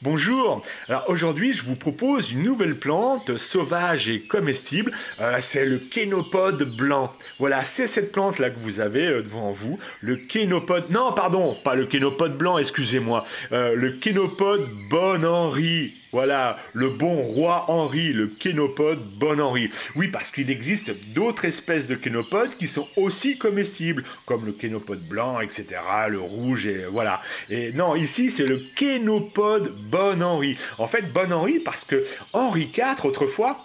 Bonjour. Alors aujourd'hui, je vous propose une nouvelle plante sauvage et comestible. C'est le kénopode blanc. Voilà, c'est cette plante là que vous avez devant vous. Le kénopode. Non, pardon, pas le kénopode blanc. Excusez-moi. Le kénopode Bon Henri. Voilà, le bon roi Henri, le kénopode Bon Henri. Oui, parce qu'il existe d'autres espèces de kénopodes qui sont aussi comestibles, comme le kénopode blanc, etc., le rouge, et voilà. Et non, ici, c'est le kénopode Bon Henri. En fait, Bon Henri, parce que Henri IV, autrefois,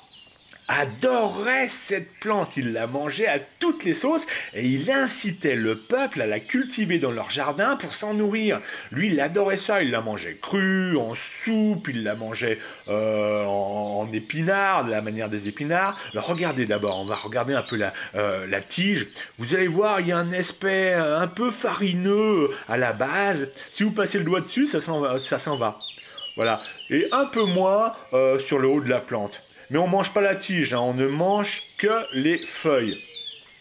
adorait cette plante, il la mangeait à toutes les sauces et il incitait le peuple à la cultiver dans leur jardin pour s'en nourrir. Lui, il adorait ça, il la mangeait crue, en soupe, il la mangeait en épinards, de la manière des épinards. Alors regardez d'abord, on va regarder un peu la tige. Vous allez voir, il y a un aspect un peu farineux à la base. Si vous passez le doigt dessus, ça s'en va. Ça s'en va. Voilà. Et un peu moins sur le haut de la plante. Mais on ne mange pas la tige, hein, on ne mange que les feuilles.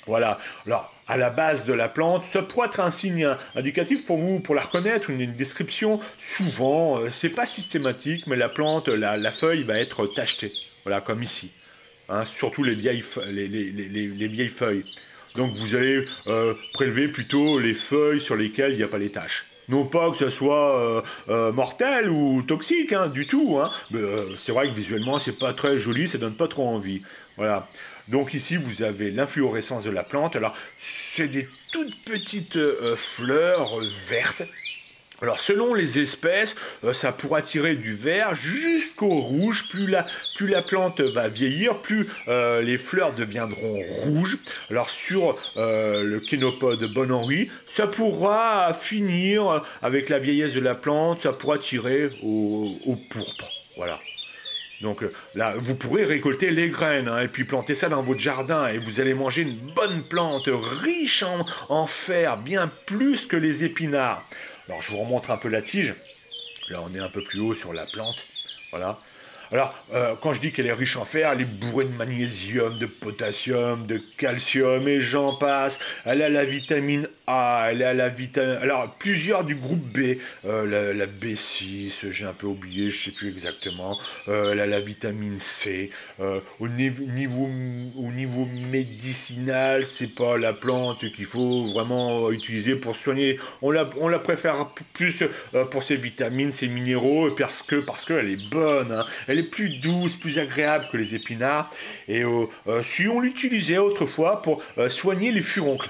Voilà. Alors, à la base de la plante, ça pourrait être un signe indicatif pour vous, pour la reconnaître, une description. Souvent, c'est pas systématique, mais la plante, la feuille va être tachetée. Voilà, comme ici. Hein, surtout les vieilles feuilles. Donc vous allez prélever plutôt les feuilles sur lesquelles il n'y a pas les taches. Non pas que ça soit mortel ou toxique, hein, du tout. Hein. C'est vrai que visuellement, c'est pas très joli, ça donne pas trop envie. Voilà. Donc ici, vous avez l'inflorescence de la plante. Alors, c'est des toutes petites fleurs vertes. Alors selon les espèces, ça pourra tirer du vert jusqu'au rouge. Plus la plante va vieillir, plus les fleurs deviendront rouges. Alors sur le kénopode Bon Henri, ça pourra finir avec la vieillesse de la plante, ça pourra tirer au pourpre. Voilà. Donc là, vous pourrez récolter les graines hein, et puis planter ça dans votre jardin et vous allez manger une bonne plante riche en fer, bien plus que les épinards. Alors je vous remontre un peu la tige. Là on est un peu plus haut sur la plante. Voilà. Alors, quand je dis qu'elle est riche en fer, elle est bourrée de magnésium, de potassium, de calcium et j'en passe. Elle a la vitamine A, elle a la vitamine... Alors, plusieurs du groupe B. La B6, j'ai un peu oublié, je sais plus exactement. Elle a la vitamine C. Au niveau médicinal, c'est pas la plante qu'il faut vraiment utiliser pour soigner. On la préfère plus pour ses vitamines, ses minéraux, parce qu'elle est bonne. Hein. Elle est plus douce, plus agréable que les épinards. Et si on l'utilisait autrefois pour soigner les furoncles.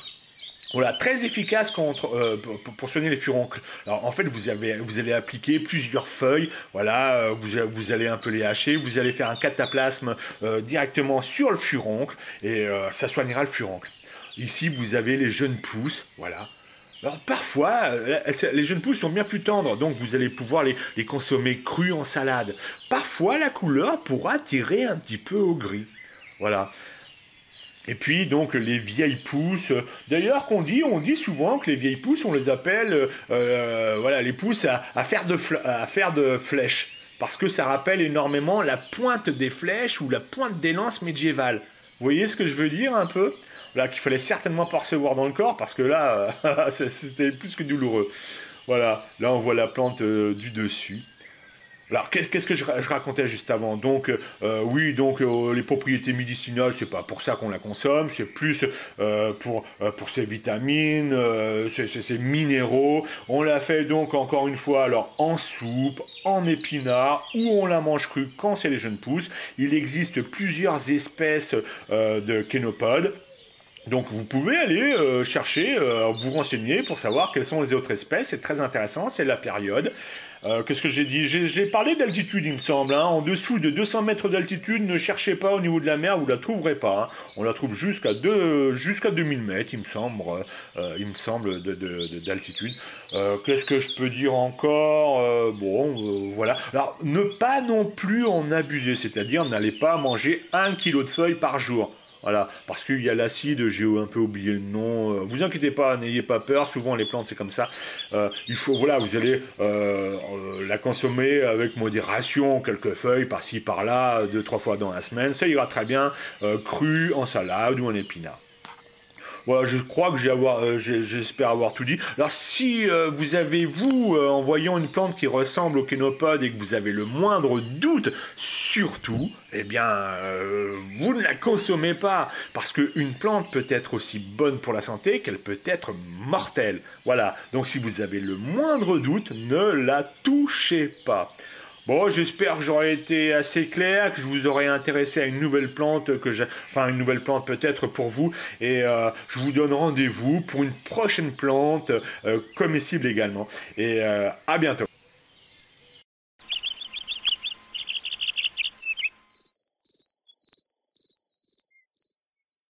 Voilà, très efficace pour soigner les furoncles. Alors en fait, vous allez appliquer plusieurs feuilles. Voilà, vous allez un peu les hacher. Vous allez faire un cataplasme directement sur le furoncle et ça soignera le furoncle. Ici, vous avez les jeunes pousses. Voilà. Alors parfois, les jeunes pousses sont bien plus tendres, donc vous allez pouvoir les consommer crus en salade. Parfois, la couleur pourra tirer un petit peu au gris. Voilà. Et puis donc les vieilles pousses. D'ailleurs on dit souvent que les vieilles pousses, on les appelle voilà, les pousses à faire de flèches. Parce que ça rappelle énormément la pointe des flèches ou la pointe des lances médiévales. Vous voyez ce que je veux dire un peu? Là, qu'il fallait certainement pas recevoir dans le corps, parce que là, c'était plus que douloureux. Voilà, là on voit la plante du dessus. Alors, qu'est-ce que je racontais juste avant? Donc, oui, donc les propriétés médicinales, c'est pas pour ça qu'on la consomme, c'est plus pour ses vitamines, ses minéraux. On la fait donc encore une fois, alors en soupe, en épinards, ou on la mange crue quand c'est les jeunes pousses. Il existe plusieurs espèces de kénopodes. Donc vous pouvez aller chercher, vous renseigner pour savoir quelles sont les autres espèces, c'est très intéressant, c'est la période. Qu'est-ce que j'ai dit? J'ai parlé d'altitude, il me semble. Hein. En dessous de 200 mètres d'altitude, ne cherchez pas au niveau de la mer, vous ne la trouverez pas. Hein. On la trouve jusqu'à 2000 mètres, il me semble, d'altitude. Qu'est-ce que je peux dire encore? Voilà. Alors, ne pas non plus en abuser, c'est-à-dire n'allez pas manger 1 kilo de feuilles par jour. Voilà, parce qu'il y a l'acide, j'ai un peu oublié le nom. Vous inquiétez pas, n'ayez pas peur. Souvent les plantes c'est comme ça. Voilà, vous allez la consommer avec modération, quelques feuilles par-ci par-là, 2-3 fois dans la semaine. Ça ira très bien, cru en salade ou en épinard. Voilà, je crois que j'espère avoir tout dit. Alors si vous avez, en voyant une plante qui ressemble au kénopode et que vous avez le moindre doute, surtout, eh bien, vous ne la consommez pas. Parce qu'une plante peut être aussi bonne pour la santé qu'elle peut être mortelle. Voilà, donc si vous avez le moindre doute, ne la touchez pas. Bon, j'espère que j'aurai été assez clair, que je vous aurai intéressé à une nouvelle plante enfin une nouvelle plante peut-être pour vous, et je vous donne rendez-vous pour une prochaine plante comestible également. Et à bientôt.